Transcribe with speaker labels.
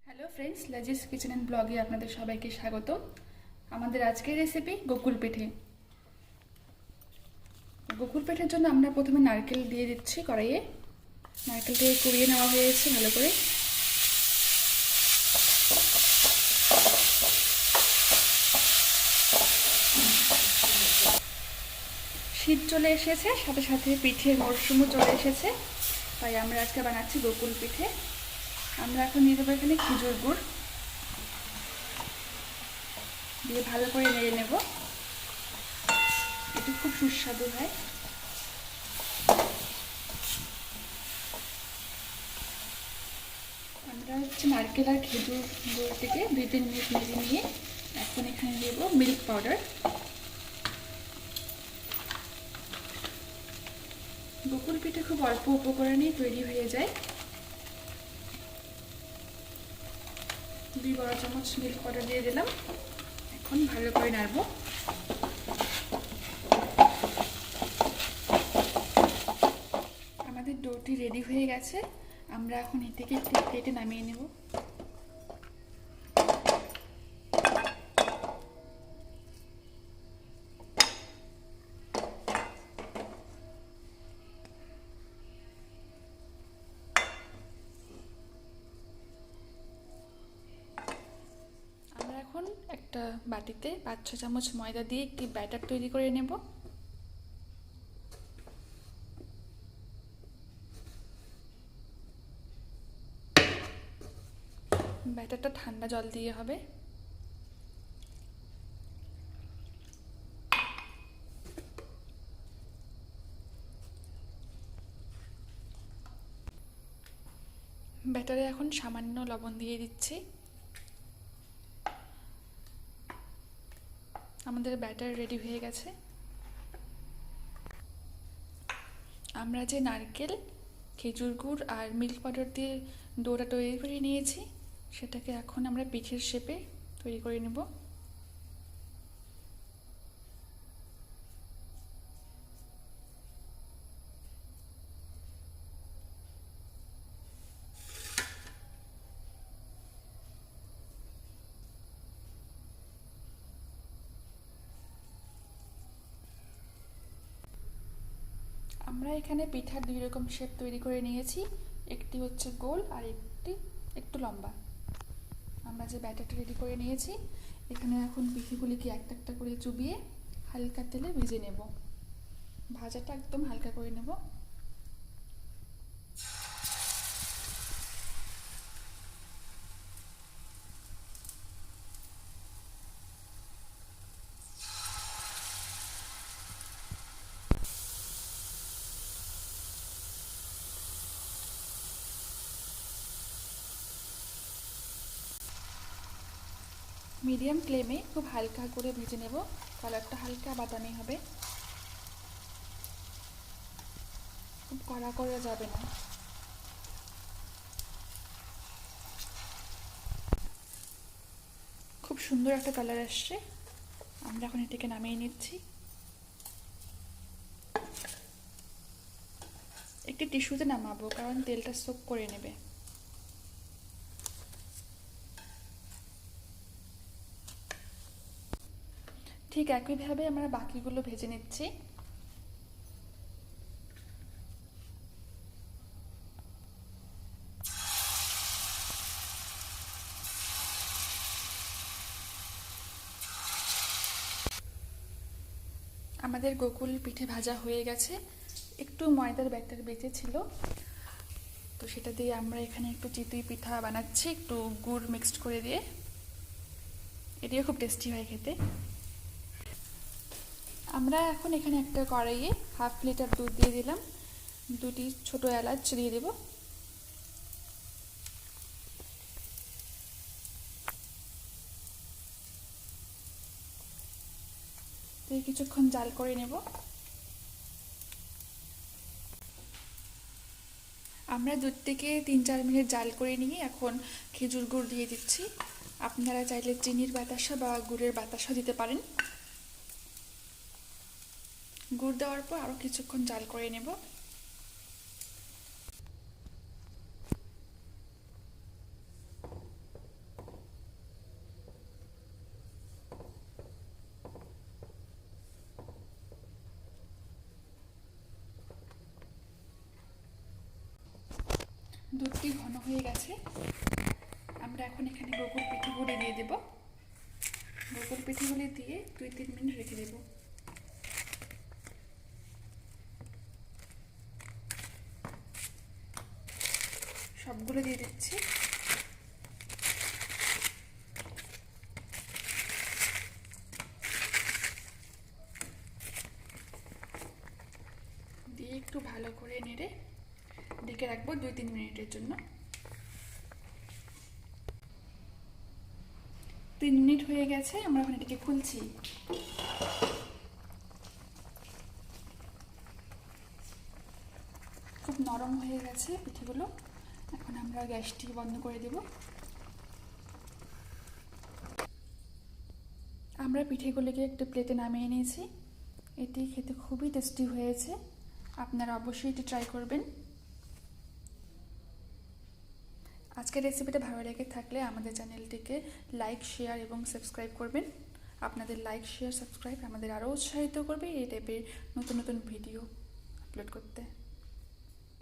Speaker 1: Hello friends, লাজিস kitchen and ব্লগে আপনাদের সবাইকে স্বাগত। আমাদের আজকের রেসিপি গোকুল পিঠে। গোকুল পিঠের জন্য আমরা প্রথমে নারকেল দিয়ে দিচ্ছি কড়াইয়ে। নারকেলটাকে কুড়িয়ে নেওয়া হয়েছে ভালো করে। শীত চলে এসেছে, সাথে সাথে পিঠের মরশুমও চলে এসেছে, তাই আমরা আজকে বানাচ্ছি গোকুল পিঠে। আমরা এখন নিয়ে দেবো এখানে খেজুর গুড় দিয়ে ভালো করে নেড়ে নেব। এটা খুব সুস্বাদু হয়। আমরা নারকেল আর খেজুর গুড়টিকে 2-3 মিনিট নেড়ে নিয়ে এখন এখানে দেব মিল্ক পাউডার। গোকুল পিঠে খুব অল্প উপকরণেই তৈরি হয়ে যায়। 2 বড় চামচ মিল্ক পাউডার দিয়ে দিলাম। এখন ভালো করে নাড়ব। আমাদের ডোটি রেডি হয়ে গেছে। আমরা এখন এটাকে একটি প্লেটে নামিয়ে নেব। আমরা এখন একটা বাটিতে 5-6 চামচ ময়দা দিয়ে একটি ব্যাটার তৈরি করে নেব। ব্যাটারটা ঠান্ডা জল দিয়ে হবে। ব্যাটারে এখন সামান্য লবণ দিয়ে দিচ্ছি। আমাদের ব্যাটার রেডি হয়ে গেছে। আমরা যে নারকেল, খেজুর গুড় আর মিল্ক পাউডার দিয়ে ডোটা তৈরি করে নিয়েছি, সেটাকে এখন আমরা পিঠের শেপে তৈরি করে নেব। আমরা এখানে পিঠার 2 রকম শেপ তৈরি করে নিয়েছি। একটি হচ্ছে গোল আর একটি একটু লম্বা। আমরা যে ব্যাটারটা রেডি করে নিয়েছি, এখানে এখন পিঠেগুলিকে একটা একটা করে চুবিয়ে হালকা তেলে ভেজে নেব। ভাজাটা একদম হালকা করে নেব। মিডিয়াম ফ্লেমে খুব হালকা করে ভেজে নেব। কালারটা হালকা বাদামি হবে, খুব কড়া করা যাবে না। খুব সুন্দর একটা কালার আসছে। আমরা এখন এটাকে নামিয়ে নিচ্ছি। একটি টিস্যুতে নামাবো, কারণ তেলটা সোক করে নেবে। ঠিক একইভাবে আমরা বাকিগুলো ভেজে নিচ্ছি। আমাদের গোকুল পিঠে ভাজা হয়ে গেছে। একটু ময়দার ব্যাটার বেঁচে ছিল, তো সেটা দিয়ে আমরা এখানে একটু চিতই পিঠা বানাচ্ছি, একটু গুড় মিক্সড করে দিয়ে। এটিও খুব টেস্টি হয় খেতে। আমরা এখন এখানে একটা কড়াইয়ে 1/2 লিটার দুধ দিয়ে দিলাম। 2টি ছোট এলাচ দিয়ে দেব। কিছুক্ষণ জাল করে নেব। আমরা দুধ থেকে 3-4 মিনিট জাল করে নিয়ে এখন খেজুর গুড় দিয়ে দিচ্ছি। আপনারা চাইলে চিনির বাতাসা বা গুড়ের বাতাসা দিতে পারেন। গুড় দেওয়ার পর আরও কিছুক্ষণ জাল করে নেব। দুধটি ঘন হয়ে গেছে। আমরা এখন এখানে গোকুল পিঠাগুলি দিয়ে দেব। গোকুল পিঠাগুলি দিয়ে 2-3 মিনিট রেখে দেব। সবগুলো দিয়ে দিচ্ছি। দিয়ে একটু ভালো করে নেড়ে ঢেকে রাখবো 2-3 মিনিটের জন্য। 3 মিনিট হয়ে গেছে, আমরা এখন এটাকে খুলছি। খুব নরম হয়ে গেছে পিঠেগুলো। এখন আমরা গ্যাসটি বন্ধ করে দেব। আমরা পিঠেগুলিকে একটু প্লেটে নামিয়ে নিয়েছি। এটি খেতে খুবই টেস্টি হয়েছে, আপনারা অবশ্যই এটি ট্রাই করবেন। আজকের রেসিপিটা ভালো লেগে থাকলে আমাদের চ্যানেলটিকে লাইক, শেয়ার এবং সাবস্ক্রাইব করবেন। আপনাদের লাইক, শেয়ার, সাবস্ক্রাইব আমাদের আরও উৎসাহিত করবে এই টাইপের নতুন নতুন ভিডিও আপলোড করতে।